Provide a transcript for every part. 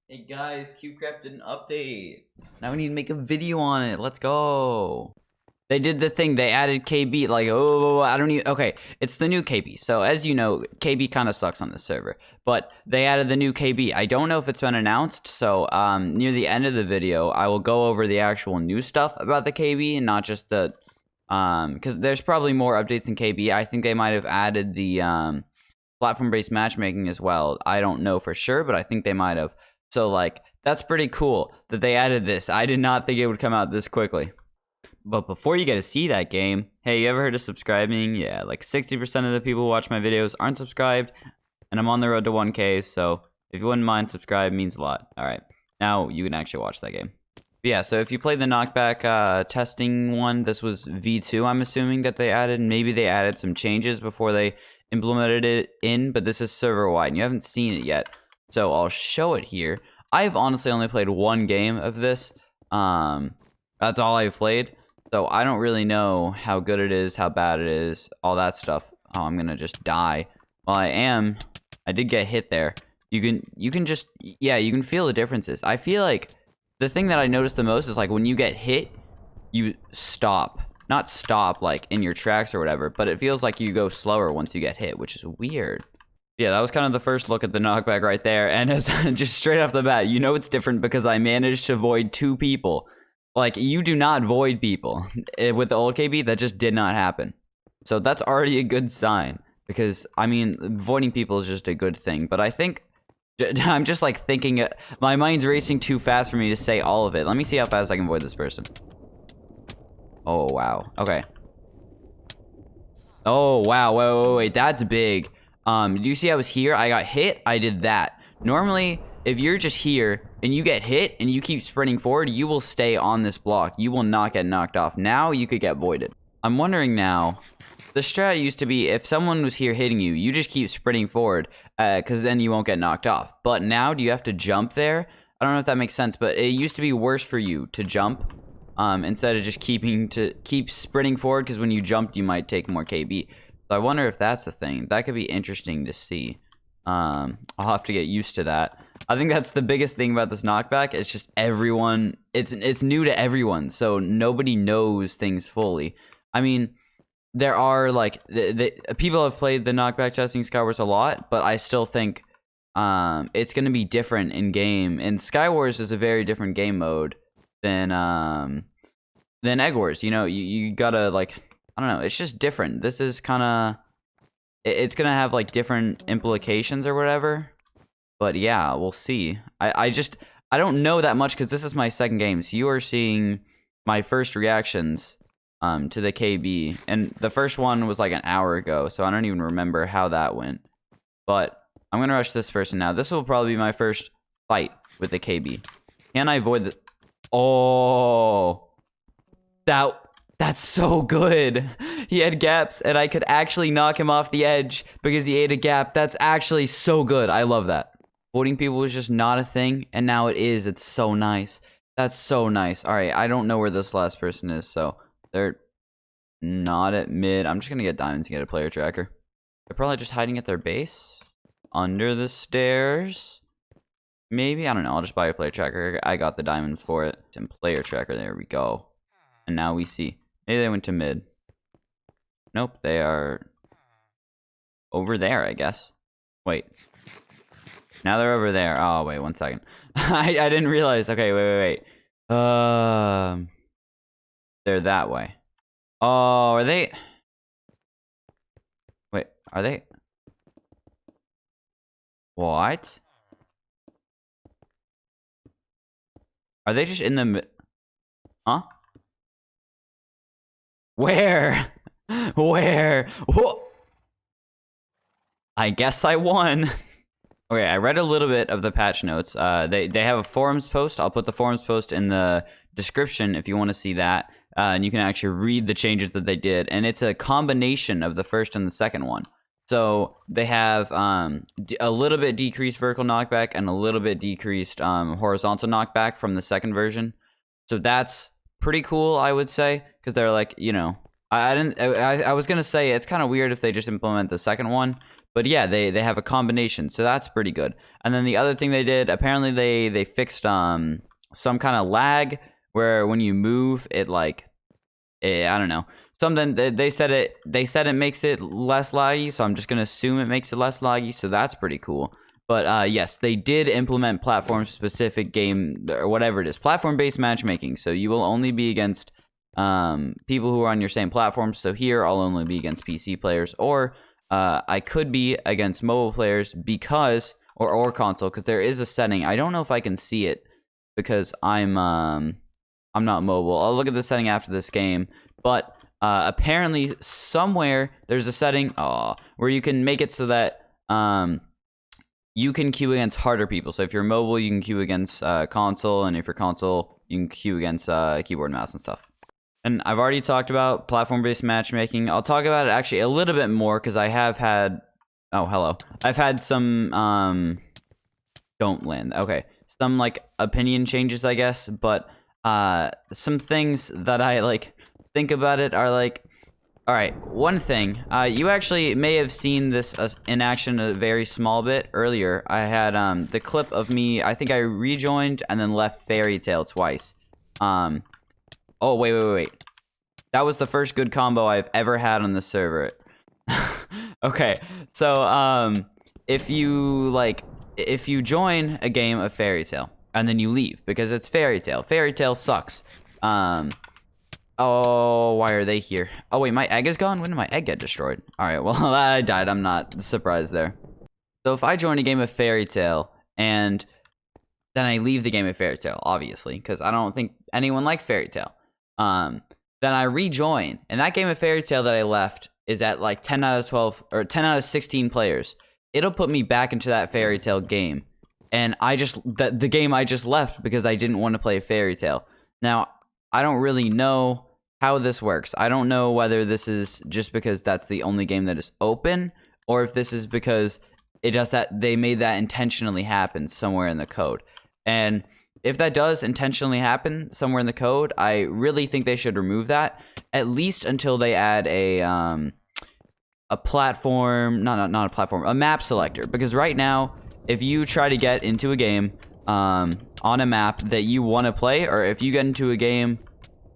Hey guys, CubeCraft did an update. Now we need to make a video on it. Let's go. They did the thing. They added KB. Like, oh, I don't even. Okay, it's the new KB. So as you know, KB kind of sucks on this server. But they added the new KB. I don't know if it's been announced. So near the end of the video, I will go over the actual new stuff about the KB and not just the because there's probably more updates in KB. I think they might have added the platform-based matchmaking as well. I don't know for sure, but I think they might have. So, like, that's pretty cool that they added this. I did not think it would come out this quickly. But before you get to see that game, hey, you ever heard of subscribing? Yeah, like 60% of the people who watch my videos aren't subscribed, and I'm on the road to 1K, so if you wouldn't mind, subscribe means a lot. All right, now you can actually watch that game. But yeah, so if you played the Knockback testing one, this was V2, I'm assuming that they added. Maybe they added some changes before they implemented it in, but this is server-wide, and you haven't seen it yet. So I'll show it here. I've honestly only played one game of this. That's all I've played. So I don't really know how good it is, how bad it is, all that stuff. Oh, I'm gonna just die. Well, I did get hit there. You can just, yeah, you can feel the differences. I feel like the thing that I noticed the most is like when you get hit, you stop. Not stop like in your tracks or whatever, but it feels like you go slower once you get hit, which is weird. Yeah, that was kind of the first look at the Knockback right there, and as just straight off the bat, you know it's different because I managed to void 2 people. Like, you do not void people. With the old KB, that just did not happen. So that's already a good sign, because, I mean, voiding people is just a good thing, but I think, I'm just like thinking, my mind's racing too fast for me to say all of it. Let me see how fast I can void this person. Oh, wow. Okay. Oh, wow. Wait, that's big. Do you see I was here? I got hit. I did that. Normally, if you're just here and you get hit and you keep sprinting forward, you will stay on this block. You will not get knocked off. Now you could get voided. I'm wondering now, the strat used to be if someone was here hitting you, you just keep sprinting forward because then you won't get knocked off. But now, do you have to jump there? I don't know if that makes sense, but it used to be worse for you to jump instead of just keep sprinting forward because when you jumped, you might take more KB. So I wonder if that's a thing. That could be interesting to see. I'll have to get used to that. I think that's the biggest thing about this Knockback. It's just everyone. It's new to everyone, so nobody knows things fully. I mean, there are like people have played the Knockback testing Skywars a lot, but I still think it's gonna be different in game. And Skywars is a very different game mode than Egg Wars. You know, you gotta like. I don't know, it's just different. This is kind of, it's gonna have like different implications or whatever. But yeah, we'll see. I don't know that much because this is my second game. So you are seeing my first reactions to the KB. And the first one was like an hour ago, so I don't even remember how that went. But I'm gonna rush this person now. This will probably be my first fight with the KB. Can I avoid the, oh, that's so good. He had gaps, and I could actually knock him off the edge because he ate a gap. That's actually so good. I love that. Voiding people was just not a thing, and now it is. It's so nice. That's so nice. All right, I don't know where this last person is, so they're not at mid. I'm just going to get diamonds and get a player tracker. They're probably just hiding at their base. Under the stairs. Maybe? I don't know. I'll just buy a player tracker. I got the diamonds for it. And player tracker. There we go. And now we see. Maybe they went to mid. Nope, they are over there, I guess. Wait. Now they're over there. Oh, wait, 1 second. I didn't realize. Okay, wait. They're that way. Oh, are they? Wait, are they? What? Are they just in the mid? Huh? Where? Where? Whoa. I guess I won. Okay, I read a little bit of the patch notes. They have a forums post. I'll put the forums post in the description if you want to see that. And you can actually read the changes that they did. And it's a combination of the first and the second one. So they have a little bit decreased vertical knockback and a little bit decreased horizontal knockback from the second version. So that's pretty cool, I would say, because they're like, you know, I was gonna say it's kind of weird if they just implement the second one, But yeah, they have a combination, so that's pretty good. And then the other thing they did, apparently they fixed some kind of lag where when you move, it like I don't know. Something they said it makes it less laggy, so I'm just gonna assume it makes it less laggy, so that's pretty cool. But yes, they did implement platform-specific game, or whatever it is, platform-based matchmaking. So you will only be against people who are on your same platform. So here, I'll only be against PC players, or I could be against mobile players because, or console, because there is a setting. I don't know if I can see it because I'm not mobile. I'll look at the setting after this game, but apparently somewhere there's a setting where you can make it so that you can queue against harder people. So if you're mobile, you can queue against console, and if you're console, you can queue against keyboard and mouse and stuff. And I've already talked about platform-based matchmaking. I'll talk about it actually a little bit more because I have had... Oh, hello. I've had some... Don't land. Okay. Some, like, opinion changes, I guess. But some things that I, like, think about it are, like... Alright, one thing. You actually may have seen this in action a very small bit earlier. I had the clip of me... I think I rejoined and then left Fairy Tale twice. Oh, wait. That was the first good combo I've ever had on this server. Okay, so, if you join a game of Fairy Tale, and then you leave, because it's Fairy Tale. Fairy Tale sucks. Oh, why are they here? Oh, wait, my egg is gone? When did my egg get destroyed? Alright, well, I died. I'm not surprised there. So if I join a game of Fairy Tale, and then I leave the game of Fairy Tale, obviously, because I don't think anyone likes Fairy Tale. Then I rejoin, and that game of Fairy Tale that I left is at like 10 out of 12 or 10 out of 16 players. It'll put me back into that Fairy Tale game, and the game I just left because I didn't want to play Fairy Tale. Now, I don't really know how this works. I don't know whether this is just because that's the only game that is open, or if this is because it does that they made that intentionally happen somewhere in the code. And if that does intentionally happen somewhere in the code, I really think they should remove that, at least until they add a platform, not a platform, a map selector. Because right now, if you try to get into a game on a map that you want to play, or if you get into a game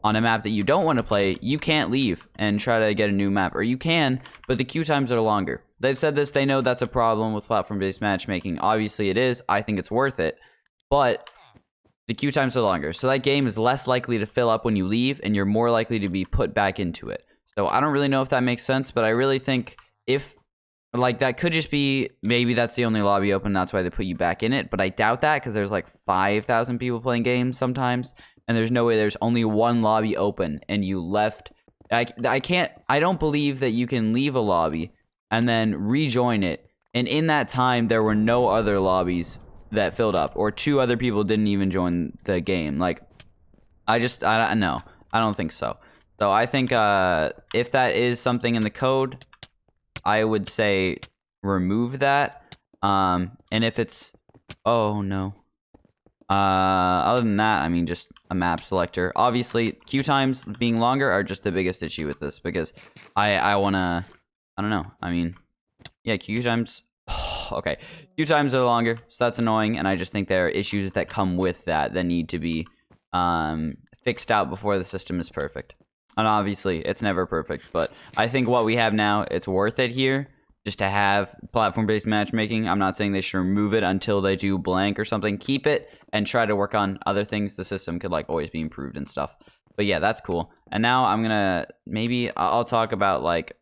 on a map that you don't want to play, you can't leave and try to get a new map. Or you can, but the queue times are longer. They've said this, they know that's a problem with platform-based matchmaking. Obviously it is. I think it's worth it. But the queue times are longer, so that game is less likely to fill up when you leave, and you're more likely to be put back into it. So I don't really know if that makes sense, but I really think if, like, that could just be, maybe that's the only lobby open, that's why they put you back in it, but I doubt that, because there's like 5,000 people playing games sometimes, and there's no way there's only one lobby open, and you left. I don't believe that you can leave a lobby, and then rejoin it, and in that time, there were no other lobbies that filled up, or 2 other people didn't even join the game. Like, I don't think so. So I think if that is something in the code, I would say remove that. And if it's, oh no. Other than that, I mean, just a map selector. Obviously, queue times being longer are just the biggest issue with this, because I wanna, I don't know. I mean, yeah, queue times. Okay, queue times are longer, so that's annoying, and I just think there are issues that come with that need to be fixed out before the system is perfect. And obviously, it's never perfect, but I think what we have now, it's worth it here, just to have platform-based matchmaking. I'm not saying they should remove it until they do blank or something. Keep it, and try to work on other things. The system could, like, always be improved and stuff. But yeah, that's cool. And now I'm gonna, maybe I'll talk about, like,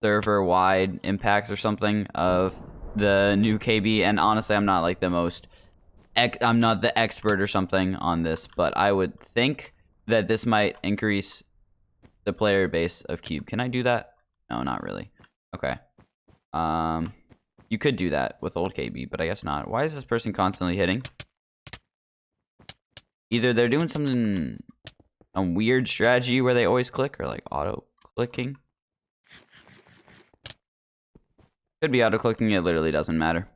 server-wide impacts or something of the new KB, and honestly, I'm not like I'm not the expert or something on this, but I would think that this might increase the player base of Cube. Can I do that? No, not really. Okay. You could do that with old KB, but I guess not. Why is this person constantly hitting? Either they're doing something, a weird strategy where they always click, or like auto clicking. Could be auto-clicking, it literally doesn't matter.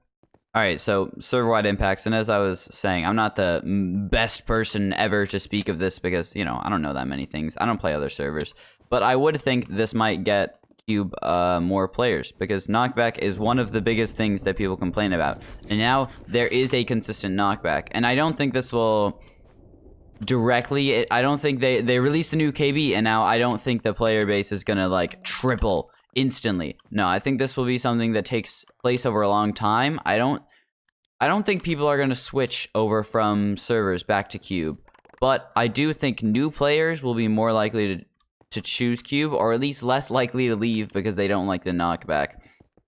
Alright, so server-wide impacts, and as I was saying, I'm not the best person ever to speak of this because, you know, I don't know that many things. I don't play other servers. But I would think this might get Cube more players, because knockback is one of the biggest things that people complain about. And now there is a consistent knockback, and I don't think this will directly, I don't think they released a new KB, and now I don't think the player base is gonna like triple instantly. No, I think this will be something that takes place over a long time. I don't think people are gonna switch over from servers back to Cube, but I do think new players will be more likely to choose Cube, or at least less likely to leave because they don't like the knockback.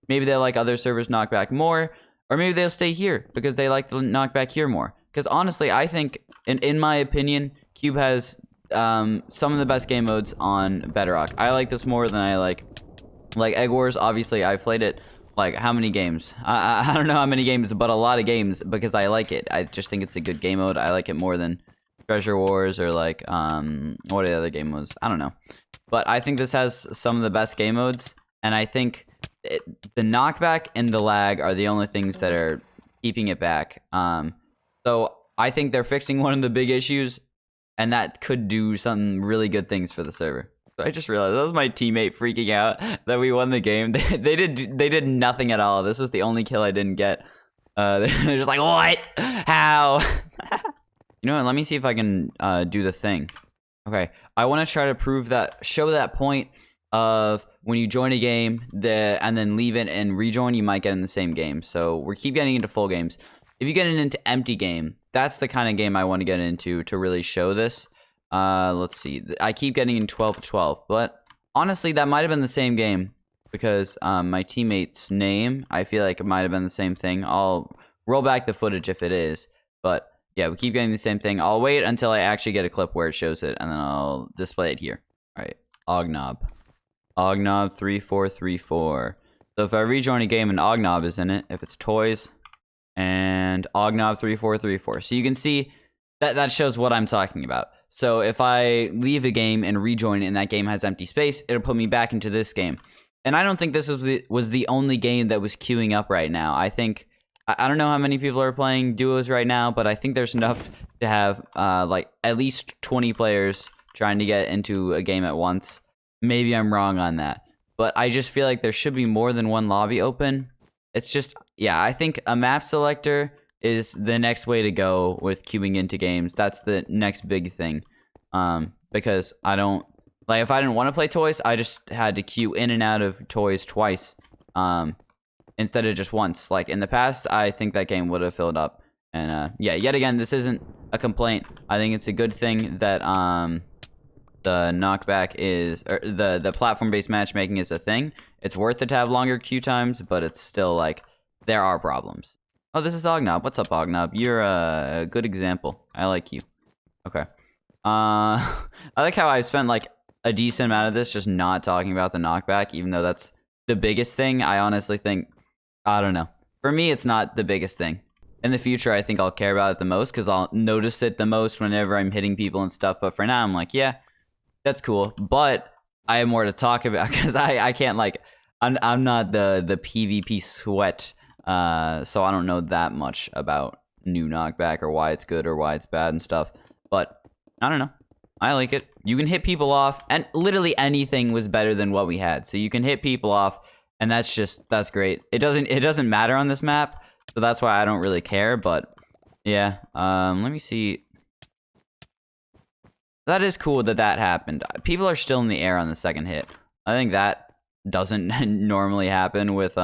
Maybe they like other servers knockback more, or maybe they'll stay here because they like the knockback here more. Because honestly, I think, in my opinion, Cube has some of the best game modes on Bedrock. I like this more than I like Egg Wars. Obviously, I played it like how many games? I don't know how many games, but a lot of games because I like it. I just think it's a good game mode. I like it more than Treasure Wars or like what are the other game modes? I don't know. But I think this has some of the best game modes, and I think the knockback and the lag are the only things that are keeping it back. So I think they're fixing one of the big issues, and that could do some really good things for the server. So I just realized that was my teammate freaking out that we won the game. They did nothing at all. This was the only kill I didn't get. They're just like, what? How? You know what? Let me see if I can do the thing. Okay, I want to try to show that point of when you join a game and then leave it and rejoin, you might get in the same game. So we keep getting into full games. If you get into empty game, that's the kind of game I want to get into to really show this. Let's see. I keep getting in 12-12, but honestly, that might have been the same game because my teammate's name, I feel like it might have been the same thing. I'll roll back the footage if it is, but yeah, we keep getting the same thing. I'll wait until I actually get a clip where it shows it, and then I'll display it here. All right, Ognob. Ognob 3434. So if I rejoin a game and Ognob is in it, if it's toys and Ognob 3434. So you can see that shows what I'm talking about. So if I leave a game and rejoin it and that game has empty space, it'll put me back into this game. And I don't think this was the only game that was queuing up right now. I think, I don't know how many people are playing duos right now, but I think there's enough to have like at least 20 players trying to get into a game at once. Maybe I'm wrong on that, but I just feel like there should be more than one lobby open. It's just, yeah, I think a map selector is the next way to go with queuing into games. That's the next big thing. Because I don't, like, if I didn't want to play toys, I just had to queue in and out of toys twice. Instead of just once. Like in the past, I think that game would have filled up. And yeah, yet again, this isn't a complaint. I think it's a good thing that the knockback is, or the platform-based matchmaking is a thing. It's worth it to have longer queue times, but it's still like there are problems. Oh, this is Ognob. What's up, Ognob? You're a good example. I like you. Okay. I like how I spent like a decent amount of this just not talking about the knockback, even though that's the biggest thing. I honestly think, I don't know. For me, it's not the biggest thing. In the future, I think I'll care about it the most because I'll notice it the most whenever I'm hitting people and stuff. But for now, I'm like, yeah, that's cool. But I have more to talk about because I can't like, I'm not the PvP sweat. So I don't know that much about new knockback or why it's good or why it's bad and stuff. But I don't know. I like it. You can hit people off, and literally anything was better than what we had. So you can hit people off, and that's great. It doesn't matter on this map, so that's why I don't really care. But yeah, let me see. That is cool that happened. People are still in the air on the second hit. I think that doesn't normally happen with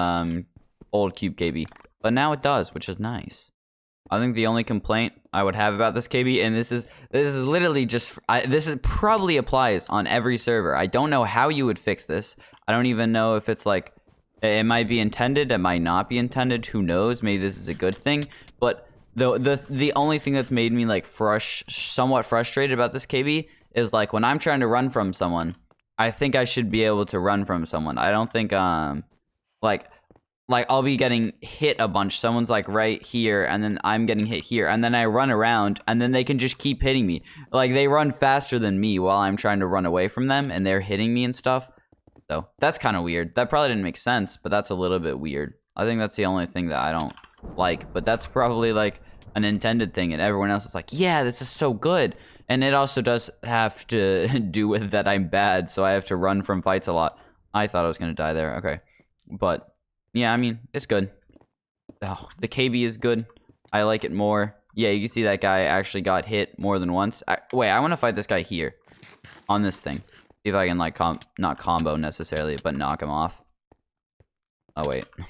old Cube KB, but now it does, which is nice. I think the only complaint I would have about this KB, and this is literally just, this probably applies on every server. I don't know how you would fix this. I don't even know if it's like, it might be intended, it might not be intended. Who knows? Maybe this is a good thing. But the only thing that's made me like somewhat frustrated about this KB is like when I'm trying to run from someone, I think I should be able to run from someone. I don't think like I'll be getting hit a bunch. Someone's like right here, and then I'm getting hit here, and then I run around, and then they can just keep hitting me. Like they run faster than me while I'm trying to run away from them, and they're hitting me and stuff. So that's kind of weird. That probably didn't make sense, but that's a little bit weird. I think that's the only thing that I don't like, but that's probably like an intended thing, and everyone else is like, yeah, this is so good. And it also does have to do with that I'm bad, so I have to run from fights a lot. I thought I was gonna die there. Okay. But, yeah, I mean, it's good. Oh, the KB is good. I like it more. Yeah, you can see that guy actually got hit more than once. Wait, I want to fight this guy here. On this thing. See if I can, like, not combo necessarily, but knock him off. Oh, wait. Did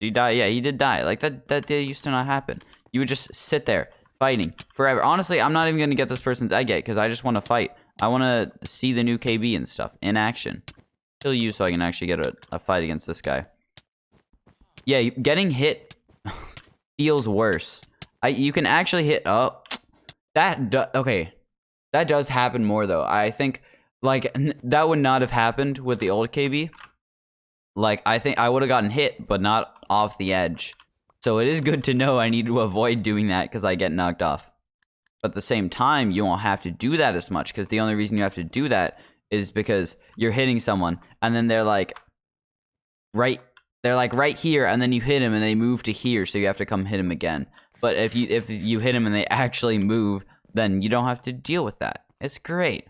he die? Yeah, he did die. Like, that used to not happen. You would just sit there, fighting, forever. Honestly, I'm not even going to get this person's egg yet, because I just want to fight. I want to see the new KB and stuff in action. Kill you so I can actually get a fight against this guy. Yeah, getting hit feels worse. You can actually hit up. Okay. That does happen more, though. I think, like, that would not have happened with the old KB. Like, I think I would have gotten hit, but not off the edge. So it is good to know I need to avoid doing that because I get knocked off. But at the same time, you won't have to do that as much because the only reason you have to do that is because you're hitting someone, and then they're like right here, and then you hit him, and they move to here, so you have to come hit him again. But if you hit him and they actually move, then you don't have to deal with that. It's great.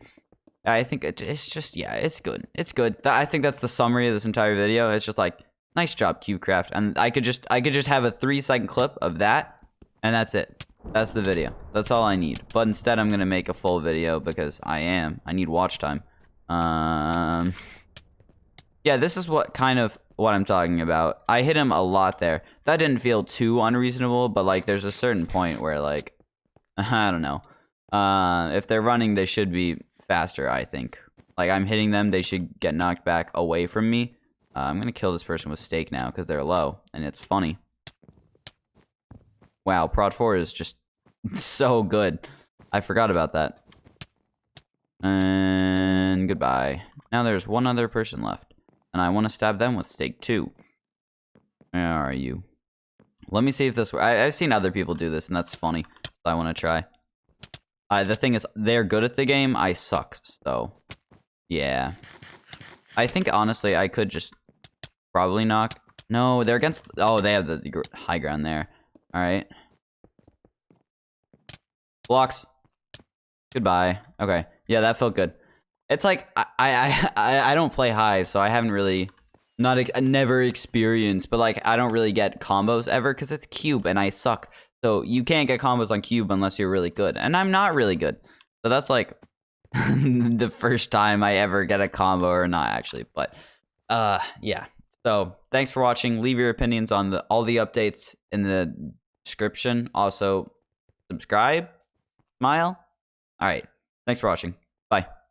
I think it's just, yeah, it's good. It's good. I think that's the summary of this entire video. It's just like, nice job, CubeCraft. And I could just have a 3-second clip of that, and that's it. That's the video. That's all I need. But instead, I'm gonna make a full video because I need watch time. Yeah, this is what I'm talking about. I hit him a lot there. That didn't feel too unreasonable, but like, there's a certain point where, like, I don't know. If they're running, they should be faster, I think. Like, I'm hitting them, they should get knocked back away from me. I'm gonna kill this person with stake now because they're low, and it's funny. Wow, Prod 4 is just so good. I forgot about that. And goodbye. Now there's one other person left, and I want to stab them with stake too. Where are you? Let me see if this works. I've seen other people do this, and that's funny. I want to try. The thing is, they're good at the game. I suck, so yeah. I think, honestly, I could just probably knock. No, they're against... Oh, they have the high ground there. All right. Blocks. Goodbye. Okay. Yeah, that felt good. It's like, I don't play Hive, so I haven't really... never experienced, but, like, I don't really get combos ever because it's Cube, and I suck. So you can't get combos on Cube unless you're really good. And I'm not really good. So that's like the first time I ever get a combo, or not actually. But yeah. So thanks for watching. Leave your opinions on all the updates in the description. Also, subscribe. Smile. All right. Thanks for watching.